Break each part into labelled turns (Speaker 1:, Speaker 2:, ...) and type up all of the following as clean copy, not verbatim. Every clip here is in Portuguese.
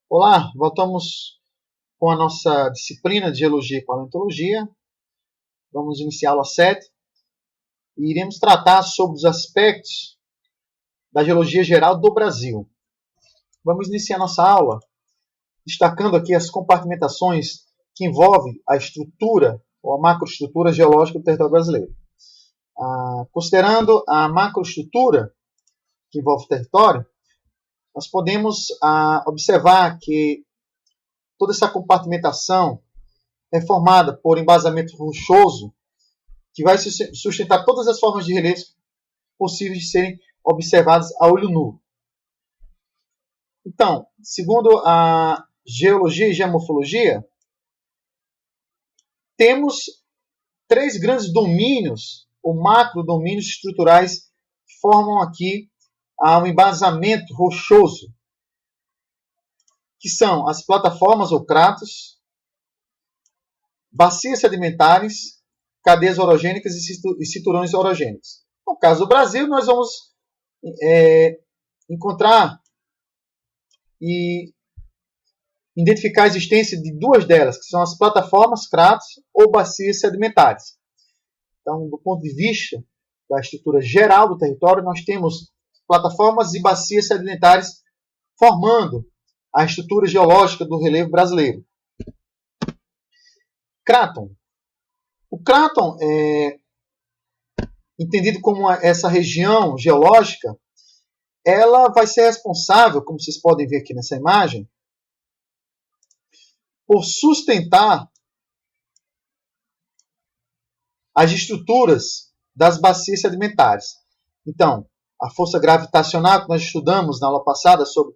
Speaker 1: Olá, voltamos com a nossa disciplina de Geologia e Paleontologia. Vamos iniciar a aula 7 e iremos tratar sobre os aspectos da geologia geral do Brasil. Vamos iniciar nossa aula destacando aqui as compartimentações que envolvem a estrutura ou a macroestrutura geológica do território brasileiro. Considerando a macroestrutura que envolve o território, nós podemos observar que toda essa compartimentação é formada por embasamento rochoso que vai sustentar todas as formas de relevo possíveis de serem observadas a olho nu. Então, segundo a geologia e geomorfologia, temos três grandes domínios, ou macrodomínios estruturais, que formam aqui um embasamento rochoso, que são as plataformas ou cratos, bacias sedimentares, cadeias orogênicas e cinturões orogênicos. No caso do Brasil, nós vamos encontrar e identificar a existência de duas delas, que são as plataformas, cratos ou bacias sedimentares. Então, do ponto de vista da estrutura geral do território, nós temos plataformas e bacias sedimentares formando a estrutura geológica do relevo brasileiro. Cráton. O cráton é entendido como essa região geológica, ela vai ser responsável, como vocês podem ver aqui nessa imagem, por sustentar as estruturas das bacias sedimentares. Então, a força gravitacional que nós estudamos na aula passada sobre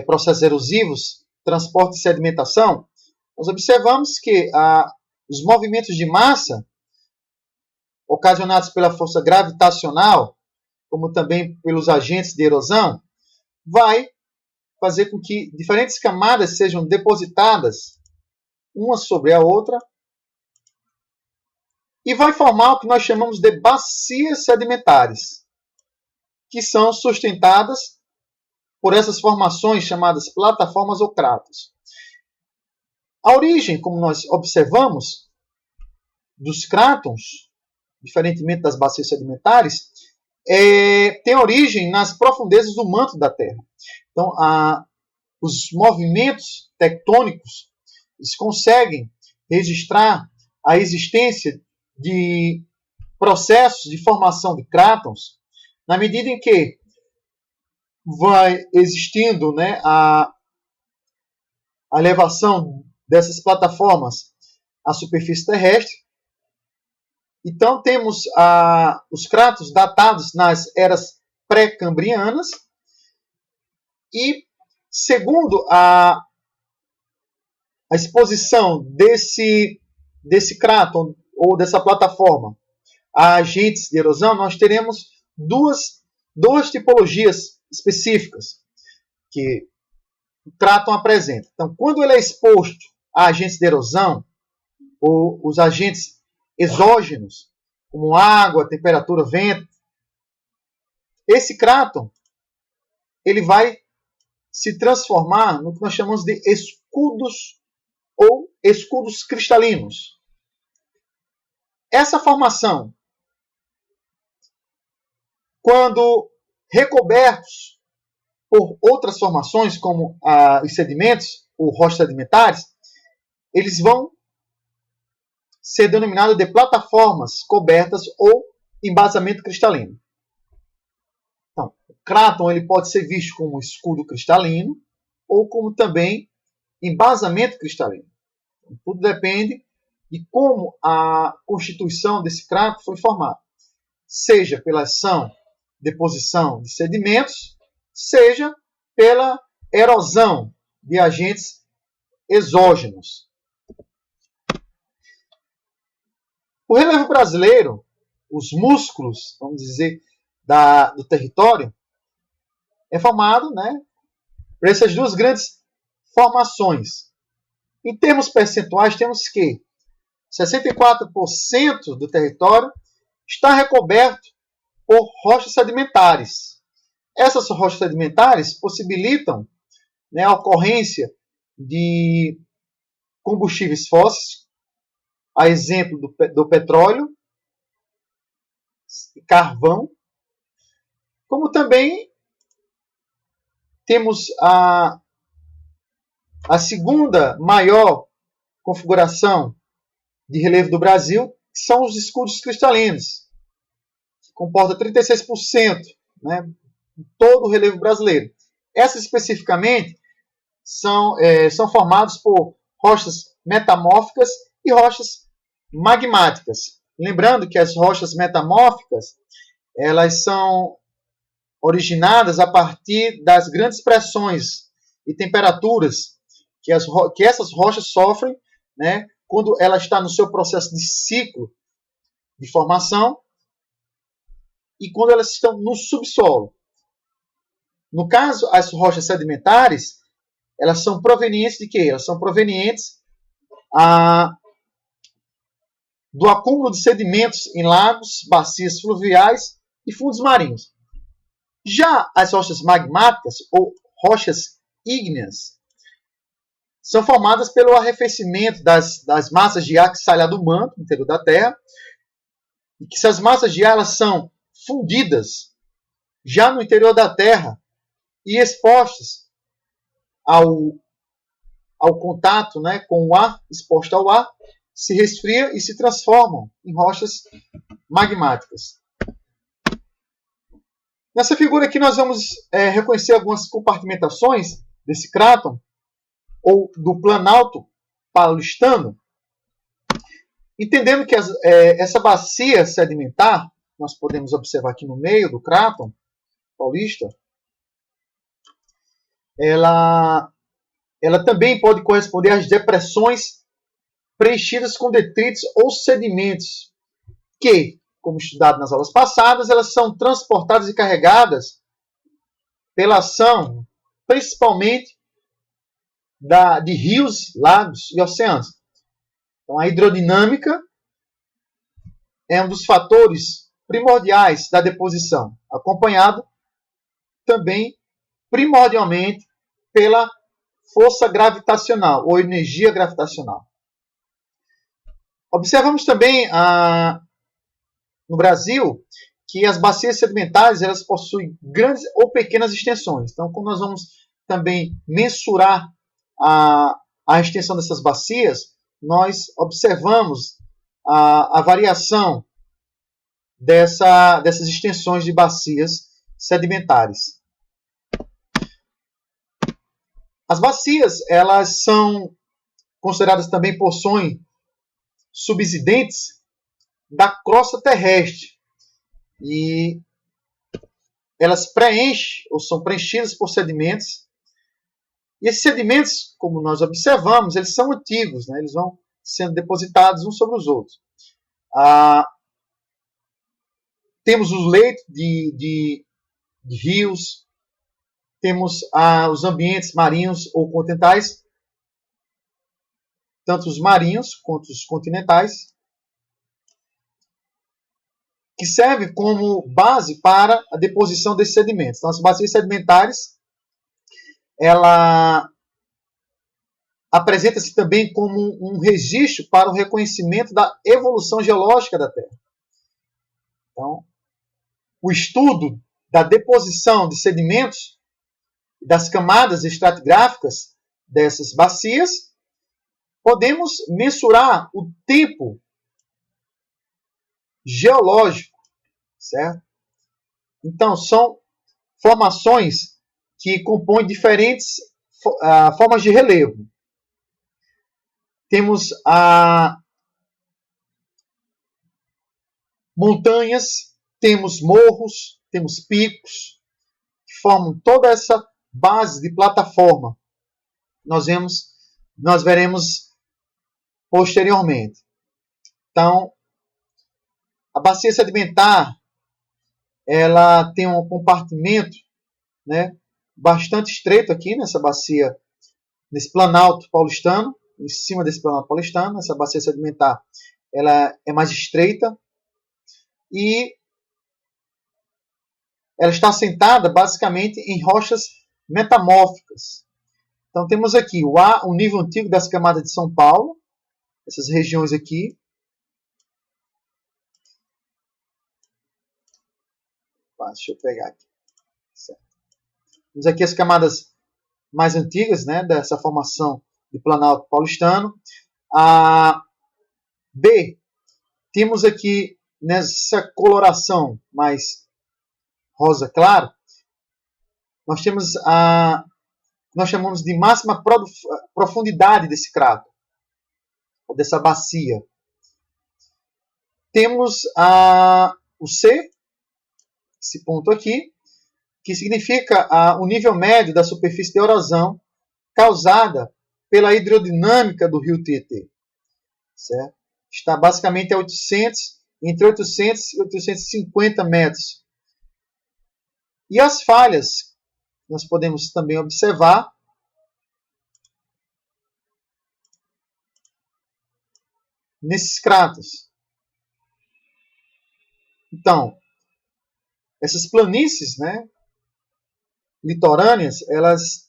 Speaker 1: processos erosivos, transporte e sedimentação, nós observamos que os movimentos de massa ocasionados pela força gravitacional, como também pelos agentes de erosão, vai fazer com que diferentes camadas sejam depositadas uma sobre a outra e vai formar o que nós chamamos de bacias sedimentares, que são sustentadas por essas formações chamadas plataformas ou cratos. A origem, como nós observamos, dos crátons, diferentemente das bacias sedimentares, tem origem nas profundezas do manto da Terra. Então, os movimentos tectônicos eles conseguem registrar a existência de processos de formação de crátons na medida em que vai existindo, a elevação dessas plataformas à superfície terrestre. Então, temos os crátos datados nas eras pré-cambrianas e, segundo a exposição desse cráton ou dessa plataforma a agentes de erosão, nós teremos duas tipologias específicas que o cráton apresenta. Então, quando ele é exposto a agentes de erosão, ou os agentes exógenos, como água, temperatura, vento, esse cráton ele vai se transformar no que nós chamamos de escudos ou escudos cristalinos. Essa formação, quando recobertos por outras formações, como os sedimentos, ou rochas sedimentares, eles vão ser denominados de plataformas cobertas ou embasamento cristalino. Então, o cráton ele pode ser visto como escudo cristalino ou como também embasamento cristalino. Então, tudo depende de como a constituição desse cráton foi formada, seja pela ação, deposição de sedimentos, seja pela erosão de agentes exógenos. O relevo brasileiro, os músculos, vamos dizer, do território, é formado por essas duas grandes formações. Em termos percentuais, temos que 64% do território está recoberto por rochas sedimentares. Essas rochas sedimentares possibilitam né, a ocorrência de combustíveis fósseis, a exemplo do petróleo e carvão, como também temos a segunda maior configuração de relevo do Brasil, que são os escudos cristalinos, que comporta 36%, né, de todo o relevo brasileiro. Essas especificamente são formadas por rochas metamórficas e rochas magmáticas. Lembrando que as rochas metamórficas, elas são originadas a partir das grandes pressões e temperaturas que essas rochas sofrem, né, quando ela está no seu processo de ciclo de formação e quando elas estão no subsolo. No caso, as rochas sedimentares, elas são provenientes de quê? Elas são provenientes do acúmulo de sedimentos em lagos, bacias fluviais e fundos marinhos. Já as rochas magmáticas, ou rochas ígneas, são formadas pelo arrefecimento das massas de ar que saem lá do manto, no interior da Terra, e que essas massas de ar elas são fundidas já no interior da Terra e expostas ao contato, né, com o ar, exposta ao ar, se resfria e se transformam em rochas magmáticas. Nessa figura aqui nós vamos reconhecer algumas compartimentações desse cráton, ou do Planalto Paulistano, entendendo que essa bacia sedimentar, nós podemos observar aqui no meio do cráton paulista, ela também pode corresponder às depressões preenchidas com detritos ou sedimentos que, como estudado nas aulas passadas, elas são transportadas e carregadas pela ação, principalmente, de rios, lagos e oceanos. Então, a hidrodinâmica é um dos fatores primordiais da deposição, acompanhado também, primordialmente, pela força gravitacional ou energia gravitacional. Observamos também no Brasil que as bacias sedimentares elas possuem grandes ou pequenas extensões. Então, como nós vamos também mensurar a extensão dessas bacias, nós observamos a variação dessas extensões de bacias sedimentares. As bacias elas são consideradas também porções subsidentes da crosta terrestre e elas preenchem ou são preenchidas por sedimentos. E esses sedimentos, como nós observamos, eles são antigos, né? Eles vão sendo depositados uns sobre os outros. Temos os leitos de rios, temos os ambientes marinhos ou continentais, tanto os marinhos quanto os continentais, que servem como base para a deposição desses sedimentos. Então, as bacias sedimentares, ela apresenta-se também como um registro para o reconhecimento da evolução geológica da Terra. Então, o estudo da deposição de sedimentos das camadas estratigráficas dessas bacias, podemos mensurar o tempo geológico, certo? Então, são formações que compõem diferentes formas de relevo. Temos montanhas, temos morros, temos picos, que formam toda essa base de plataforma. Nós veremos posteriormente. Então, a bacia sedimentar, ela tem um compartimento, né, bastante estreito aqui nessa bacia, nesse planalto paulistano, em cima desse planalto paulistano. Essa bacia sedimentar, ela é mais estreita e ela está assentada basicamente em rochas metamórficas. Então temos aqui o nível antigo das camadas de São Paulo, essas regiões aqui. Deixa eu pegar aqui. Certo. Temos aqui as camadas mais antigas, né, dessa formação de Planalto Paulistano. A B, temos aqui nessa coloração mais rosa claro, nós temos a nós chamamos de máxima profundidade desse cráter, ou dessa bacia. Temos o C, esse ponto aqui, que significa o nível médio da superfície de erosão causada pela hidrodinâmica do rio Tietê. Certo? Está basicamente entre 800 e 850 metros. E as falhas, nós podemos também observar nesses cráteres. Então, essas planícies, né, litorâneas, elas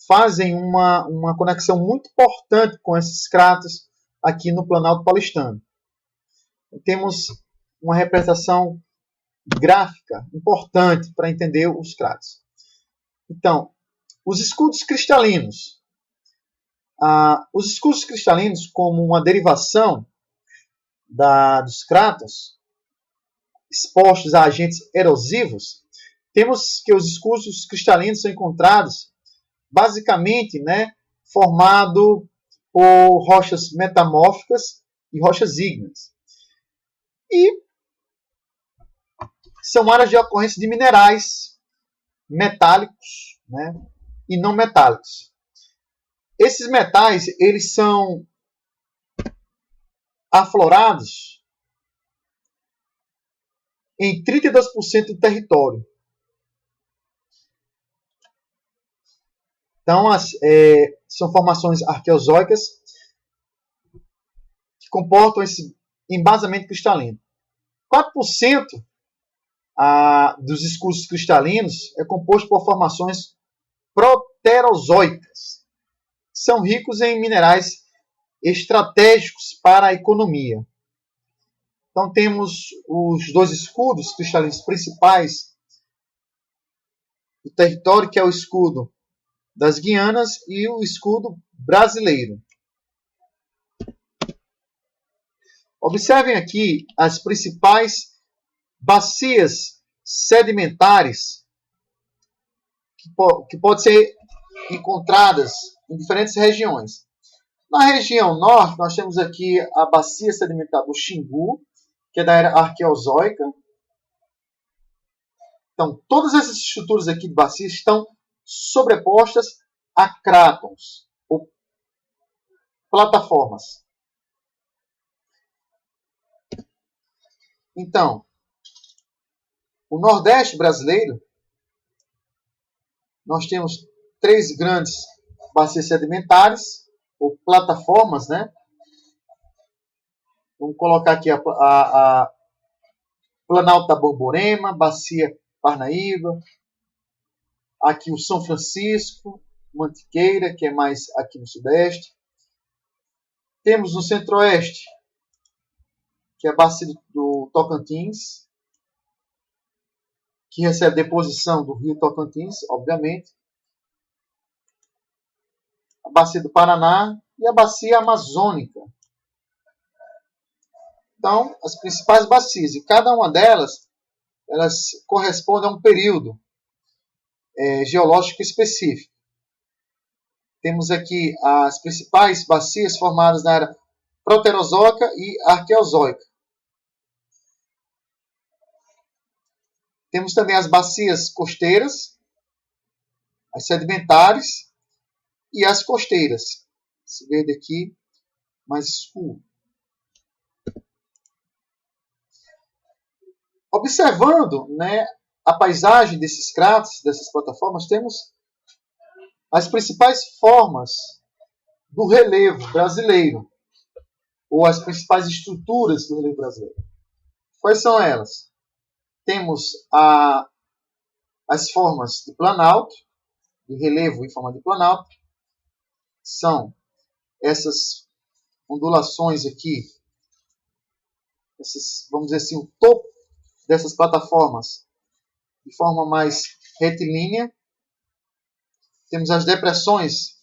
Speaker 1: fazem uma conexão muito importante com esses cráteres aqui no Planalto Paulistano. Temos uma representação gráfica importante para entender os cráteres. Então, os escudos cristalinos. Os escudos cristalinos, como uma derivação dos cráteres expostos a agentes erosivos, temos que os escudos cristalinos são encontrados basicamente, né, formado por rochas metamórficas e rochas ígneas. E são áreas de ocorrência de minerais metálicos, né, e não metálicos. Esses metais, eles são aflorados em 32% do território. Então, são formações arqueozoicas que comportam esse embasamento cristalino. 4% dos escudos cristalinos é composto por formações proterozoicas, que são ricos em minerais estratégicos para a economia. Então, temos os dois escudos cristalinos principais do território, que é o escudo das Guianas e o escudo brasileiro. Observem aqui as principais bacias sedimentares que podem ser encontradas em diferentes regiões. Na região norte, nós temos aqui a bacia sedimentar do Xingu, que é da era arqueozoica. Então, todas essas estruturas aqui de bacias estão sobrepostas a crátons, ou plataformas. Então, o Nordeste brasileiro, nós temos 3 grandes bacias sedimentares, ou plataformas, né? Vamos colocar aqui a Planalto da Borborema, Bacia Parnaíba, aqui o São Francisco, Mantiqueira, que é mais aqui no Sudeste. Temos no Centro-Oeste, que é a Bacia do Tocantins, que recebe deposição do rio Tocantins, obviamente. A Bacia do Paraná e a Bacia Amazônica. Então, as principais bacias, e cada uma delas, elas correspondem a um período geológico específico. Temos aqui as principais bacias formadas na era proterozoica e arqueozoica. Temos também as bacias costeiras, as sedimentares e as costeiras. Esse verde aqui mais escuro. Observando, né, a paisagem desses cráteres, dessas plataformas, temos as principais formas do relevo brasileiro, ou as principais estruturas do relevo brasileiro. Quais são elas? Temos as formas de planalto, de relevo em forma de planalto. são essas ondulações aqui, vamos dizer assim, o topo dessas plataformas de forma mais retilínea. Temos as depressões,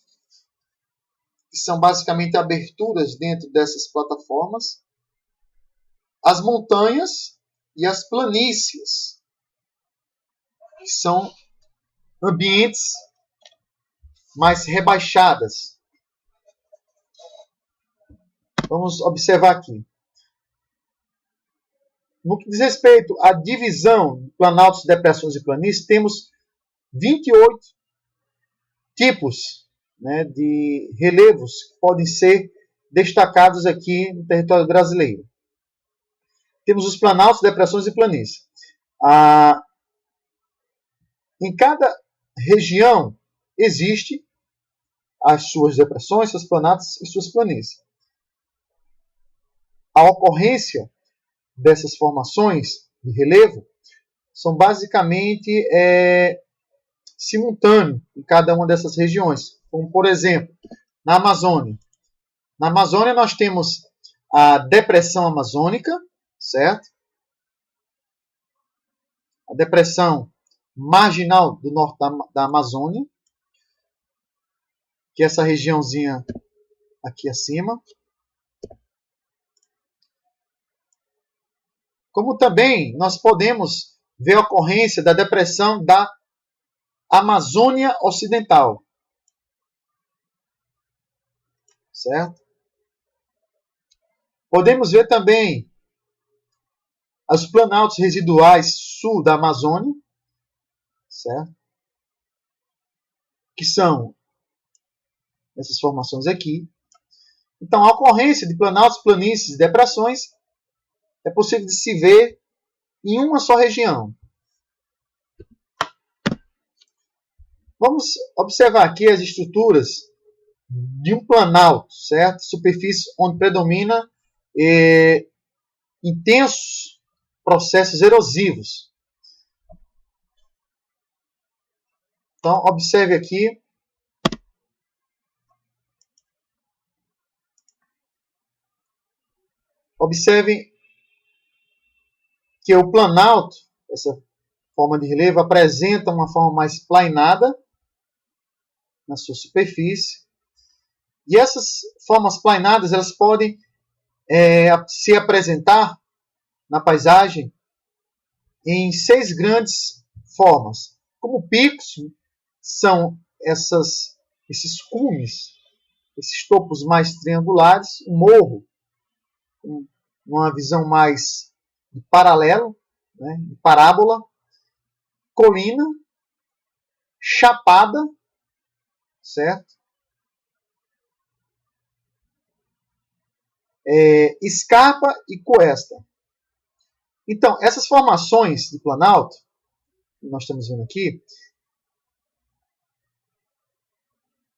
Speaker 1: que são basicamente aberturas dentro dessas plataformas. As montanhas e as planícies, que são ambientes mais rebaixadas. Vamos observar aqui. No que diz respeito à divisão de planaltos, depressões e planícies, temos 28 tipos, né, de relevos que podem ser destacados aqui no território brasileiro. Temos os planaltos, depressões e planícies. Em cada região existe as suas depressões, seus planaltos e suas planícies. A ocorrência dessas formações de relevo são basicamente simultâneos em cada uma dessas regiões. Como, por exemplo, na Amazônia. Na Amazônia nós temos a depressão amazônica, certo? A depressão marginal do norte da Amazônia, que é essa regiãozinha aqui acima. Como também nós podemos ver a ocorrência da depressão da Amazônia Ocidental. Certo? Podemos ver também os planaltos residuais sul da Amazônia, certo? Que são essas formações aqui. Então, a ocorrência de planaltos, planícies e depressões é possível de se ver em uma só região. Vamos observar aqui as estruturas de um planalto, certo? Superfície onde predomina intensos processos erosivos. Então, observe aqui. Observe que o planalto, essa forma de relevo, apresenta uma forma mais plainada na sua superfície. E essas formas plainadas, elas podem se apresentar na paisagem em 6 grandes formas. Como picos, são esses cumes, esses topos mais triangulares, o morro, uma visão mais de paralelo, né, de parábola, colina, chapada, certo? Escarpa e cuesta. Então, essas formações de planalto, que nós estamos vendo aqui,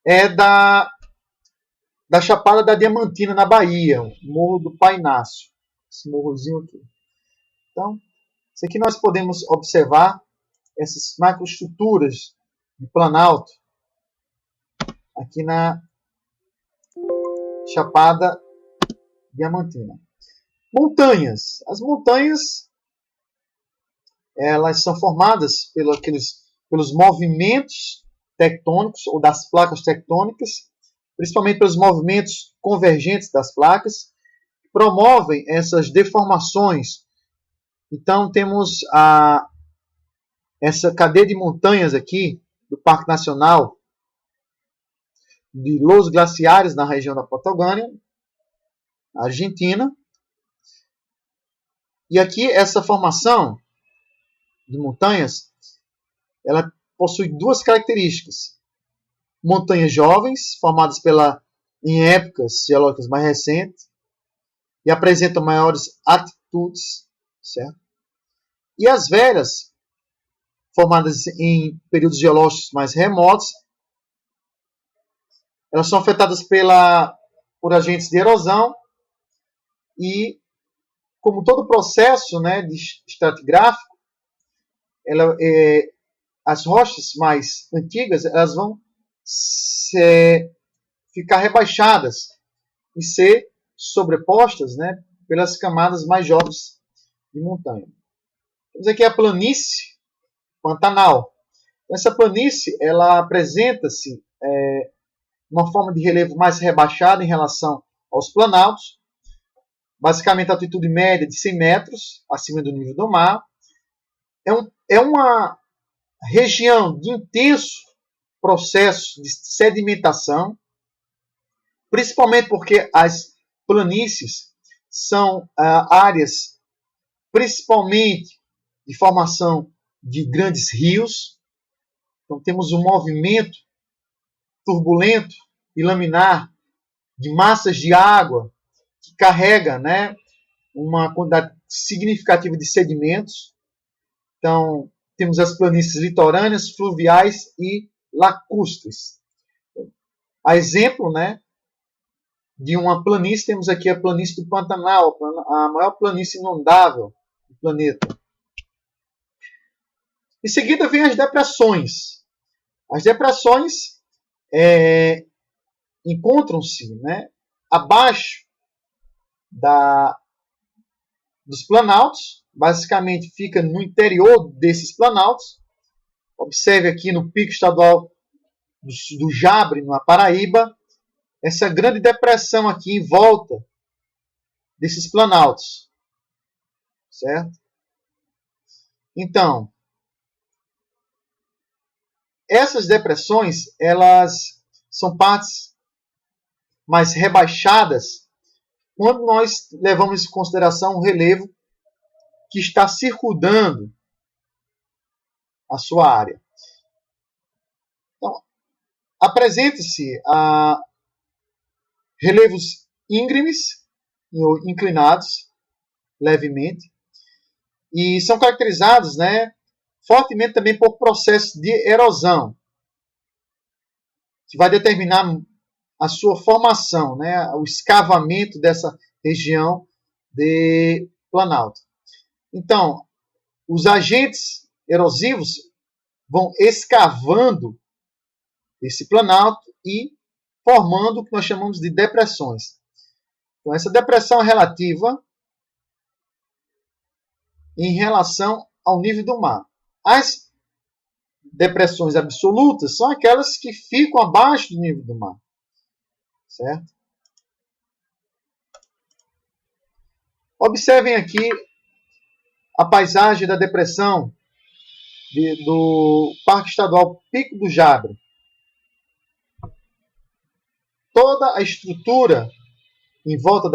Speaker 1: é da Chapada da Diamantina, na Bahia, o Morro do Pai Inácio. Esse morrozinho aqui. Então, isso aqui nós podemos observar essas macroestruturas de planalto aqui na Chapada Diamantina. Montanhas. As montanhas, elas são formadas pelos movimentos tectônicos ou das placas tectônicas, principalmente pelos movimentos convergentes das placas, que promovem essas deformações. Então, temos essa cadeia de montanhas aqui do Parque Nacional de Los Glaciares, na região da Patagônia, Argentina. E aqui, essa formação de montanhas, ela possui 2 características. Montanhas jovens, formadas em épocas geológicas mais recentes, e apresentam maiores altitudes, certo? E as velhas, formadas em períodos geológicos mais remotos, elas são afetadas por agentes de erosão e, como todo processo, né, de estratigráfico, as rochas mais antigas, elas vão ficar rebaixadas e ser sobrepostas, né, pelas camadas mais jovens de montanha. Temos aqui a planície Pantanal. Essa planície ela apresenta-se uma forma de relevo mais rebaixada em relação aos planaltos, basicamente a altitude média de 100 metros acima do nível do mar. É uma região de intenso processo de sedimentação, principalmente porque as planícies são áreas principalmente de formação de grandes rios. Então temos um movimento turbulento e laminar de massas de água que carrega, né, uma quantidade significativa de sedimentos. Então, temos as planícies litorâneas, fluviais e lacustres. A exemplo, né, de uma planície, temos aqui a planície do Pantanal, a maior planície inundável do planeta. Em seguida, vem as depressões. As depressões encontram-se, né, abaixo dos planaltos, basicamente fica no interior desses planaltos. Observe aqui no pico estadual do Jabre, na Paraíba, essa grande depressão aqui em volta desses planaltos, certo? Então, essas depressões, elas são partes mais rebaixadas quando nós levamos em consideração o relevo que está circundando a sua área. Então, apresenta-se relevos íngremes ou inclinados levemente e são caracterizados, né, fortemente também por processo de erosão que vai determinar a sua formação, né, o escavamento dessa região de planalto. Então, os agentes erosivos vão escavando esse planalto e formando o que nós chamamos de depressões. Então, essa depressão é relativa em relação ao nível do mar. As depressões absolutas são aquelas que ficam abaixo do nível do mar. Certo? Observem aqui a paisagem da depressão do Parque Estadual Pico do Jabre. Toda a estrutura em volta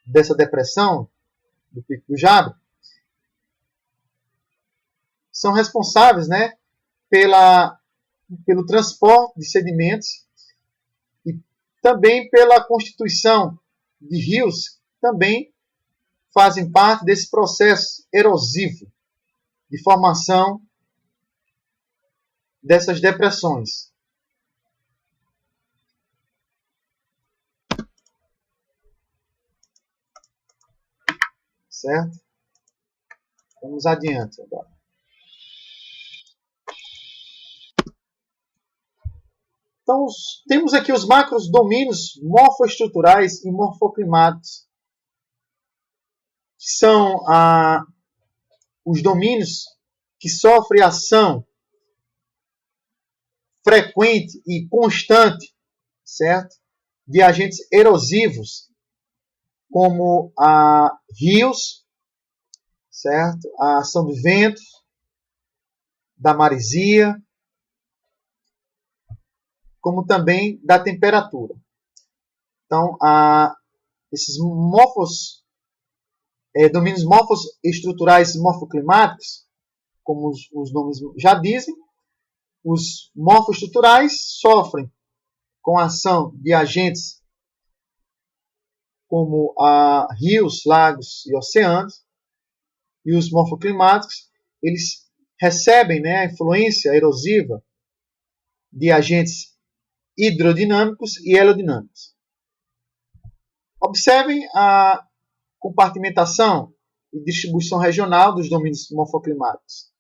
Speaker 1: dessa depressão do Pico do Jabre são responsáveis, né, pelo transporte de sedimentos e também pela constituição de rios que também fazem parte desse processo erosivo de formação dessas depressões. Certo? Vamos adiante agora. Então, temos aqui os macrodomínios morfoestruturais e morfoclimáticos, que são os domínios que sofrem ação frequente e constante, certo, de agentes erosivos, como rios, certo, a ação do vento, da maresia, como também da temperatura. Então, esses domínios morfoestruturais e morfoclimáticos, como os nomes já dizem, os morfoestruturais sofrem com a ação de agentes como rios, lagos e oceanos, e os morfoclimáticos, eles recebem, né, a influência erosiva de agentes hidrodinâmicos e helodinâmicos. Observem a compartimentação e distribuição regional dos domínios morfoclimáticos.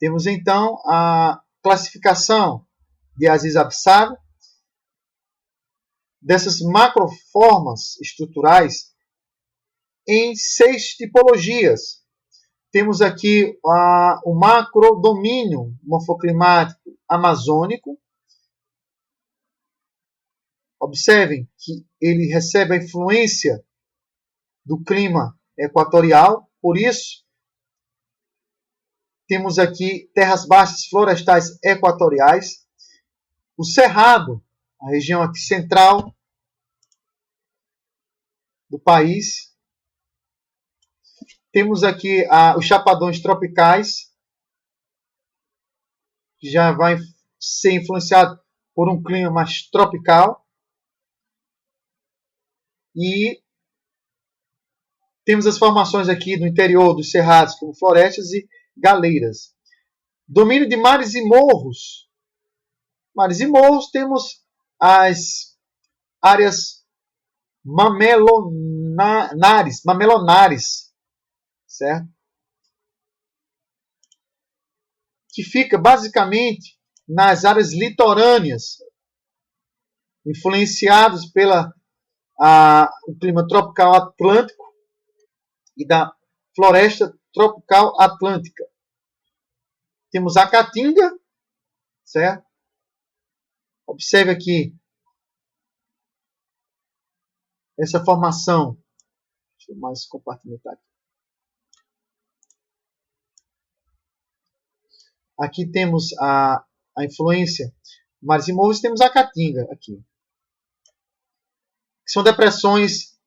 Speaker 1: Temos então a classificação de Aziz Absaga, dessas macroformas estruturais em 6 tipologias. Temos aqui o macrodomínio morfoclimático amazônico. Observem que ele recebe a influência do clima equatorial, por isso temos aqui terras baixas florestais equatoriais. O Cerrado, a região aqui central do país. Temos aqui os chapadões tropicais, que já vai ser influenciado por um clima mais tropical. E temos as formações aqui do interior dos cerrados, como florestas e galeiras. Domínio de mares e morros. Mares e morros, temos as áreas mamelonares, certo? Que fica basicamente nas áreas litorâneas, influenciados pelo clima tropical atlântico e da floresta tropical atlântica. Temos a Caatinga, certo? Observe aqui essa formação. Deixa eu mais compartimentar aqui. Aqui temos a influência mares e morros, temos a Caatinga aqui. Que são depressões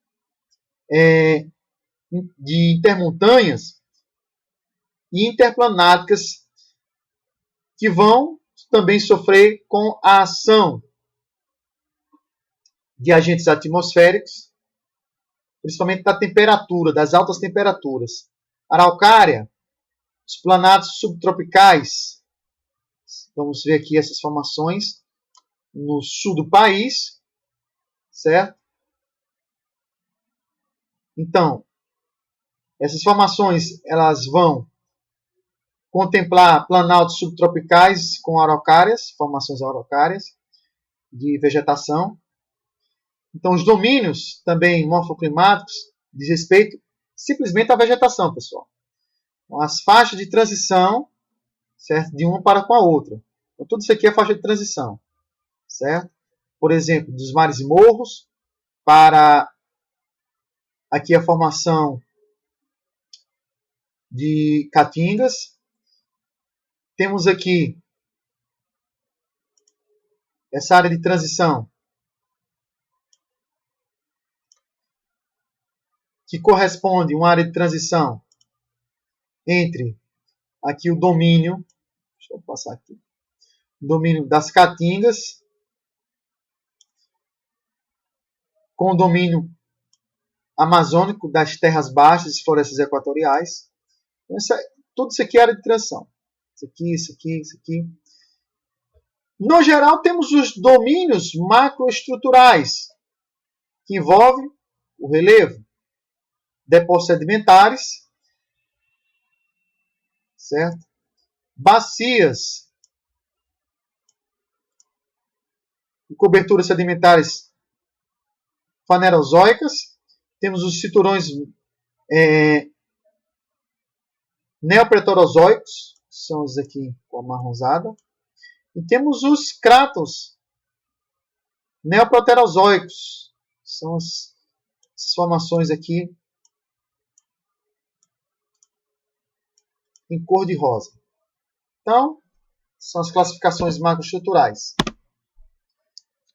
Speaker 1: de intermontanhas e interplanáticas que vão também sofrer com a ação de agentes atmosféricos, principalmente da temperatura, das altas temperaturas. Araucária, os planatos subtropicais. Vamos ver aqui essas formações no sul do país, certo? Então, essas formações elas vão contemplar planaltos subtropicais com araucárias, formações araucárias de vegetação. Então, os domínios também morfoclimáticos diz respeito simplesmente à vegetação, pessoal. Então, as faixas de transição, certo? De uma para com a outra. Então, tudo isso aqui é faixa de transição, certo? Por exemplo, dos mares e morros para aqui a formação de caatingas. Temos aqui essa área de transição que corresponde a uma área de transição entre aqui o domínio, deixa eu passar aqui, o domínio das caatingas com o domínio amazônico das terras baixas e florestas equatoriais. Então, tudo isso aqui é área de transição. Isso aqui, isso aqui, isso aqui. No geral, temos os domínios macroestruturais, que envolvem o relevo, depósitos sedimentares, certo? Bacias e coberturas sedimentares fanerozoicas. Temos os cinturões neopreterozoicos, são os aqui com a marronzada. E temos os crátons neoproterozoicos, são as formações aqui em cor de rosa. Então, são as classificações macroestruturais.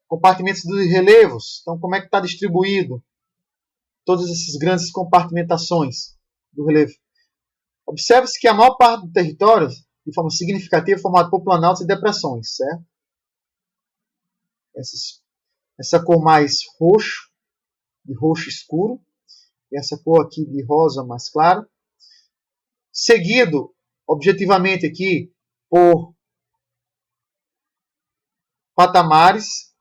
Speaker 1: Compartimentos dos relevos. Então, como é que está distribuído todas essas grandes compartimentações do relevo? Observe-se que a maior parte do território, de forma significativa, é formado por planaltos e depressões, certo? Essa cor mais roxo, de roxo escuro, e essa cor aqui de rosa mais claro. Seguido, objetivamente aqui, por patamares,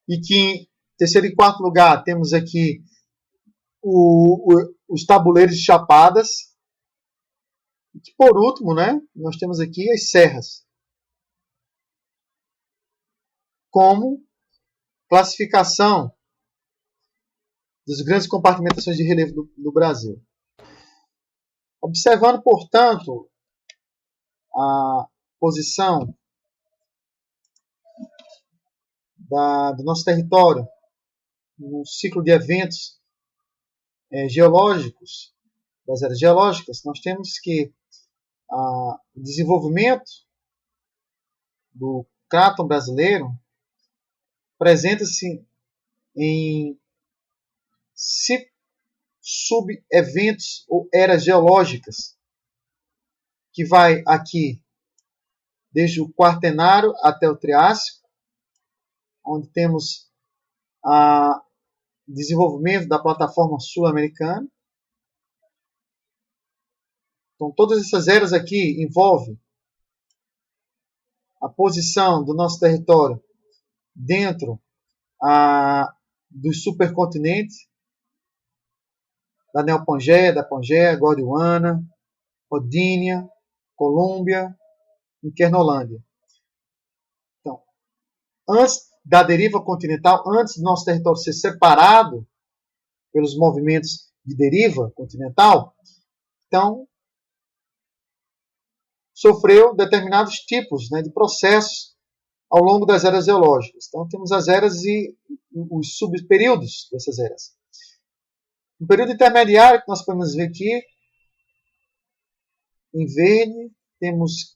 Speaker 1: e que em terceiro e quarto lugar temos aqui os tabuleiros de chapadas. E que, por último, né, nós temos aqui as serras. como classificação das grandes compartimentações de relevo do Brasil. Observando, portanto, a posição do nosso território no ciclo de eventos geológicos, das eras geológicas, nós temos que o desenvolvimento do cráton brasileiro apresenta-se em 5 sub-eventos ou eras geológicas, que vai aqui desde o Quaternário até o Triássico, onde temos o desenvolvimento da plataforma sul-americana. Então, todas essas eras aqui envolvem a posição do nosso território dentro dos supercontinentes, da Neopangeia, da Pangeia, Gondwana, Rondônia, Colômbia e Kernolândia. Então, antes da deriva continental, antes do nosso território ser separado pelos movimentos de deriva continental, então sofreu determinados tipos de processos ao longo das eras geológicas. Então temos as eras e os subperíodos dessas eras. No período intermediário, que nós podemos ver aqui, em verde, temos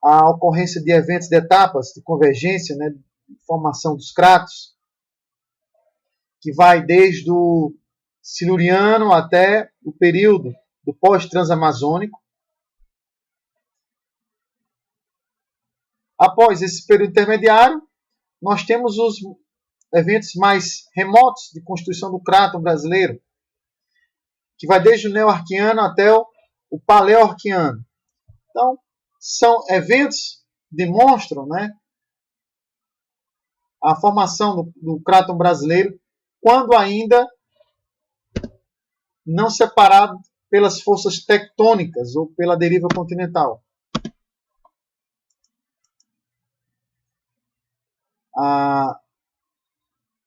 Speaker 1: a ocorrência de eventos de etapas de convergência, de formação dos cráteres, que vai desde o Siluriano até o período do pós-transamazônico. Após esse período intermediário, nós temos os eventos mais remotos de constituição do cráton brasileiro, que vai desde o Neo-Arqueano até o Paleo-Arqueano. Então, são eventos que demonstram a formação do cráton brasileiro quando ainda não separado pelas forças tectônicas ou pela deriva continental.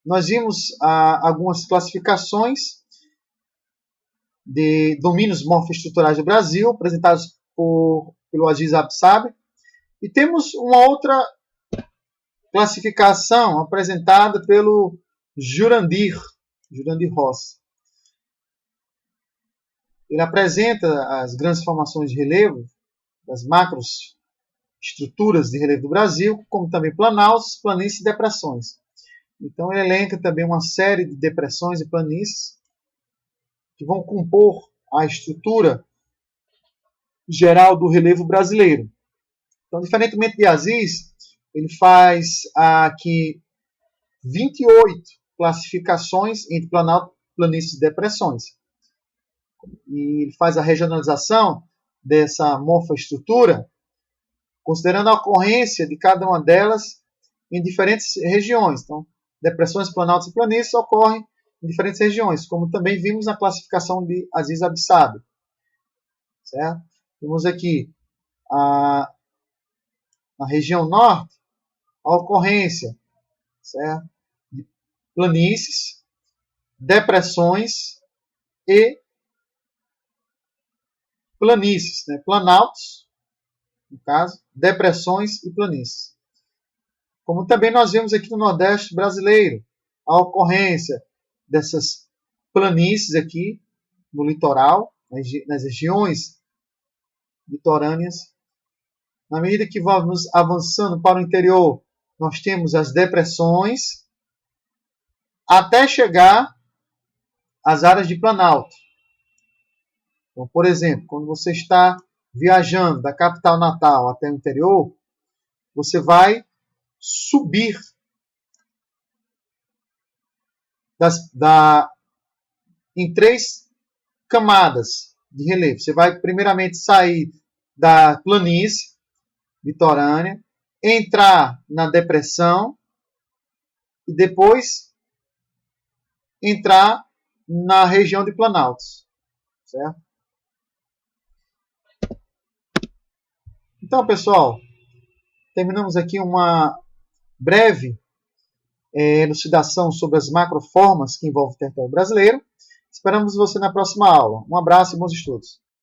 Speaker 1: Nós vimos algumas classificações de domínios morfoestruturais do Brasil, apresentados pelo Aziz Absaber, e temos uma outra classificação apresentada pelo Jurandir Rossi. Ele apresenta as grandes formações de relevo, das macros estruturas de relevo do Brasil, como também planaltos, planícies e depressões. Então ele elenca também uma série de depressões e planícies que vão compor a estrutura geral do relevo brasileiro. Então, diferentemente de Aziz, ele faz aqui 28 classificações entre planalto, planícies e depressões. E ele faz a regionalização dessa morfoestrutura, considerando a ocorrência de cada uma delas em diferentes regiões. Então, depressões, planaltos e planícies ocorrem em diferentes regiões, como também vimos na classificação de Aziz Absaber. Certo? Temos aqui na região norte a ocorrência, certo, de planícies, depressões e planícies, planaltos, no caso, depressões e planícies. Como também nós vemos aqui no Nordeste brasileiro, a ocorrência dessas planícies aqui no litoral, nas regiões litorâneas. Na medida que vamos avançando para o interior, nós temos as depressões, até chegar às áreas de planalto. Então, por exemplo, quando você está viajando da capital natal até o interior, você vai subir em 3 camadas de relevo. Você vai primeiramente sair da planície litorânea, entrar na depressão e depois entrar na região de planaltos. Certo? Então, pessoal, terminamos aqui uma breve elucidação sobre as macroformas que envolvem o território brasileiro. Esperamos você na próxima aula. Um abraço e bons estudos.